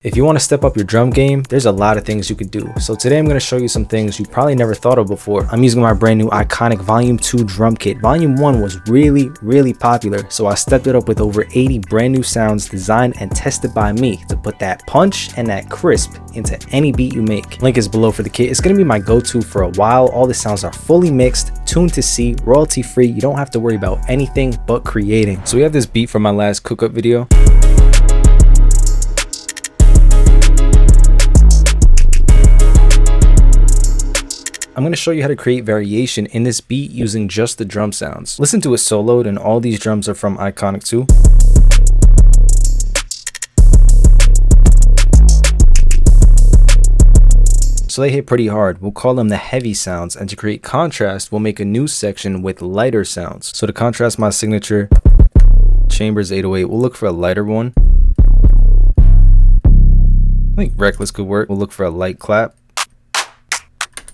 If you want to step up your drum game, there's a lot of things you could do. So today I'm going to show you some things you probably never thought of before. I'm using my brand new Iconic Volume 2 drum kit. Volume 1 was really popular, so I stepped it up with over 80 brand new sounds designed and tested by me to put that punch and that crisp into any beat you make. Link is below for the kit. It's going to be my go-to for a while. All the sounds are fully mixed, tuned to C, royalty free. You don't have to worry about anything but creating. So we have this beat from my last cook-up video. I'm going to show you how to create variation in this beat using just the drum sounds. Listen to it soloed, and all these drums are from Iconic 2. So they hit pretty hard. We'll call them the heavy sounds, and to create contrast, we'll make a new section with lighter sounds. So to contrast my signature Chambers 808, we'll look for a lighter one. I think Reckless could work. We'll look for a light clap.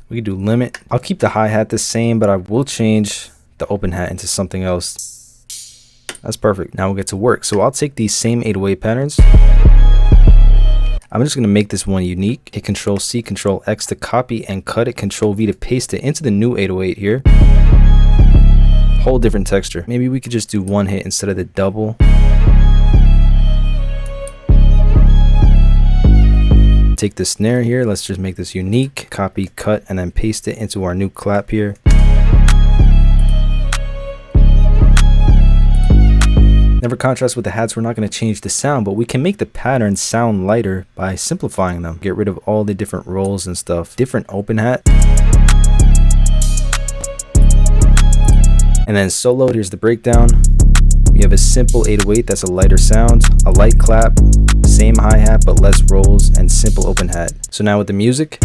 We can do limit. I'll keep the hi-hat the same, but I will change the open hat into something else. That's perfect. Now we'll get to work. So I'll take these same 808 patterns. I'm just going to make this one unique. Hit Control C, Control X to copy and cut it. Control V to paste it into the new 808 here. Whole different texture. Maybe we could just do one hit instead of the double. Take the snare here, let's just make this unique, copy, cut, and then paste it into our new clap here. Never contrast with the hats. We're not going to change the sound, but we can make the patterns sound lighter by simplifying them. Get rid of all the different rolls and stuff. Different open hat. And then solo, here's the breakdown. We have a simple 808 that's a lighter sound, a light clap, same hi-hat but less rolls, and simple open hat. So now with the music,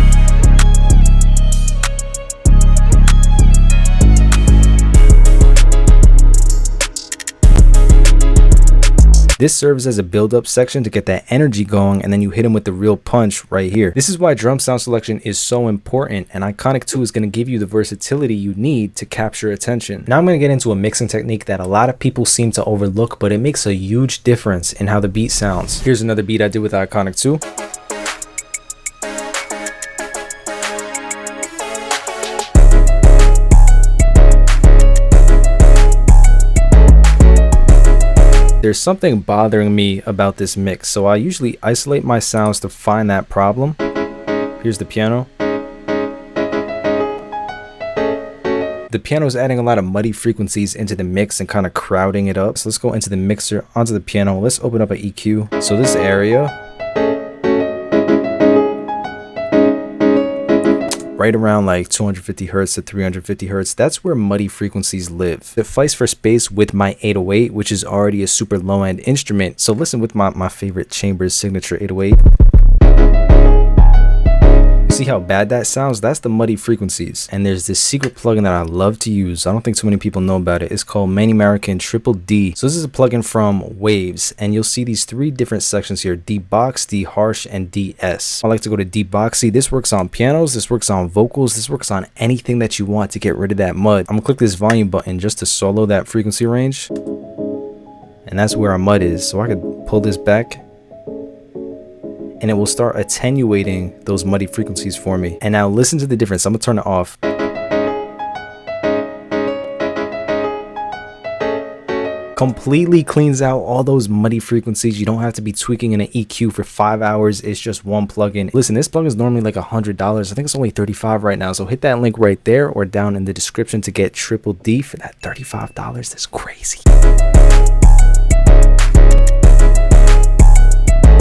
this serves as a build-up section to get that energy going, and then you hit them with the real punch right here. This is why drum sound selection is so important, and Iconic 2 is going to give you the versatility you need to capture attention. Now I'm going to get into a mixing technique that a lot of people seem to overlook, but it makes a huge difference in how the beat sounds. Here's another beat I did with Iconic 2. There's something bothering me about this mix, so I usually isolate my sounds to find that problem. Here's the piano. The piano is adding a lot of muddy frequencies into the mix and kind of crowding it up. So let's go into the mixer, onto the piano. Let's open up an EQ. So this area, right around like 250 hertz to 350 hertz, that's where muddy frequencies live. It fights for space with my 808, which is already a super low-end instrument. So listen with my favorite Chambers signature 808. See how bad that sounds? That's the muddy frequencies. And there's this secret plugin that I love to use. I don't think too many people know about it. It's called Many American Triple D. So this is a plugin from Waves, and you'll see these three different sections here: D-Box, D-Harsh, and DS. I like to go to D-Boxy. This works on pianos, this works on vocals, this works on anything that you want to get rid of that mud. I'm gonna click this volume button just to solo that frequency range. And that's where our mud is. So I could pull this back, and it will start attenuating those muddy frequencies for me. And now listen to the difference. I'm gonna turn it off. Completely cleans out all those muddy frequencies. You don't have to be tweaking in an EQ for 5 hours. It's just one plugin. Listen, this plugin is normally like $100. I think it's only $35 right now. So hit that link right there or down in the description to get Triple D for that $35. That's crazy.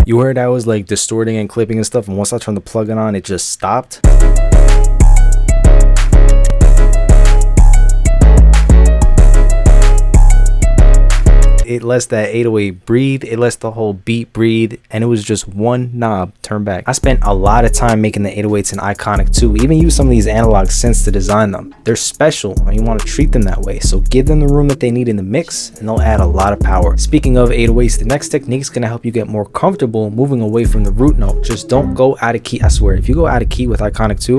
You heard I was like distorting and clipping and stuff, and once I turned the plugin on, it just stopped. It lets that 808 breathe, it lets the whole beat breathe, and it was just one knob turn back. I spent a lot of time making the 808s in Iconic 2, even use some of these analog synths to design them. They're special and you want to treat them that way, so give them the room that they need in the mix and they'll add a lot of power. Speaking of 808s, the next technique is going to help you get more comfortable moving away from the root note. Just don't go out of key. I swear, if you go out of key with Iconic 2,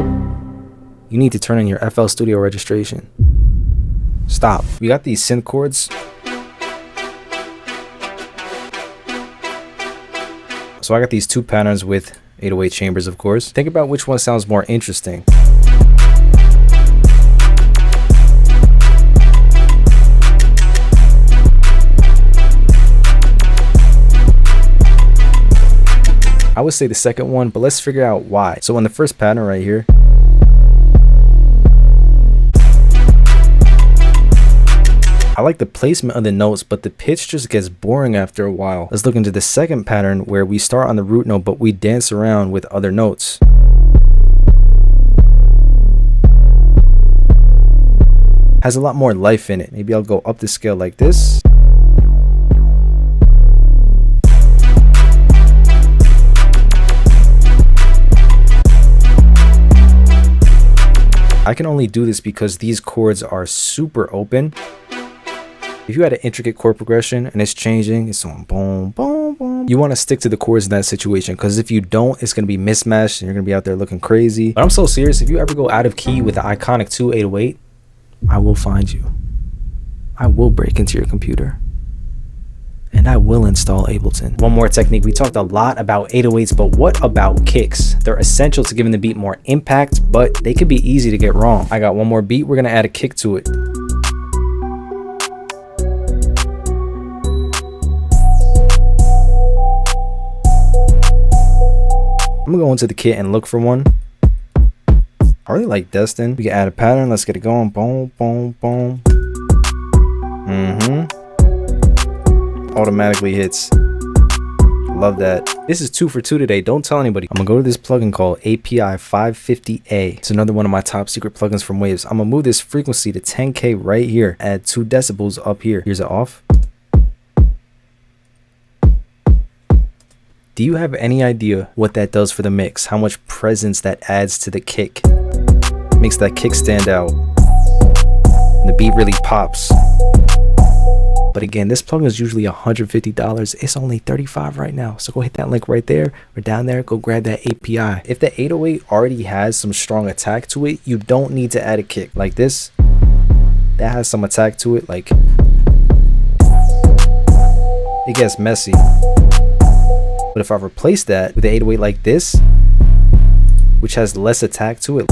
you need to turn in your FL Studio registration. Stop. We got these synth chords. So I got these two patterns with 808 chambers, of course. Think about which one sounds more interesting. I would say the second one, but let's figure out why. So in the first pattern right here, I like the placement of the notes, but the pitch just gets boring after a while. Let's look into the second pattern where we start on the root note, but we dance around with other notes. Has a lot more life in it. Maybe I'll go up the scale like this. I can only do this because these chords are super open. If you had an intricate chord progression and it's changing, it's on boom, boom, boom, you want to stick to the chords in that situation, because if you don't, it's going to be mismatched and you're going to be out there looking crazy. But I'm so serious, if you ever go out of key with the iconic 2808, I will find you. I will break into your computer. And I will install Ableton. One more technique. We talked a lot about 808s, but what about kicks? They're essential to giving the beat more impact, but they can be easy to get wrong. I got one more beat. We're going to add a kick to it. I'm gonna go into the kit and look for one. I really like Destin. We can add a pattern. Let's get it going. Boom, boom, boom. Automatically hits. Love that. This is 2 for 2 today. Don't tell anybody. I'm gonna go to this plugin called API 550A. It's another one of my top secret plugins from Waves. I'm gonna move this frequency to 10K right here. Add 2 decibels up here. Here's it off. Do you have any idea what that does for the mix? How much presence that adds to the kick? Makes that kick stand out. And the beat really pops. But again, this plugin is usually $150. It's only $35 right now. So go hit that link right there or down there. Go grab that API. If the 808 already has some strong attack to it, you don't need to add a kick. Like this, that has some attack to it. Like, it gets messy. But if I replace that with the 808 like this, which has less attack to it,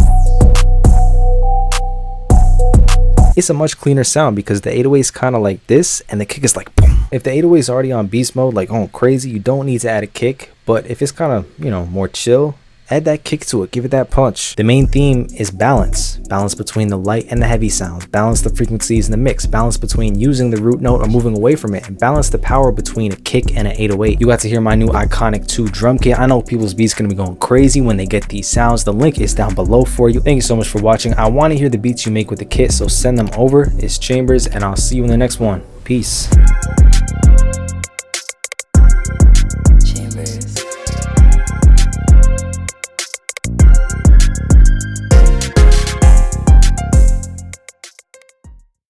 it's a much cleaner sound, because the 808 is kind of like this and the kick is like boom. If the 808 is already on beast mode, like oh crazy, you don't need to add a kick. But if it's kind of, you know, more chill, add that kick to it, give it that punch. The main theme is balance. Balance between the light and the heavy sounds. Balance the frequencies in the mix. Balance between using the root note or moving away from it. And balance the power between a kick and an 808. You got to hear my new iconic 2 drum kit. I know people's beats gonna be going crazy when they get these sounds. The link is down below for you. Thank you so much for watching. I want to hear the beats you make with the kit, so send them over. It's Chambers, and I'll see you in the next one. Peace.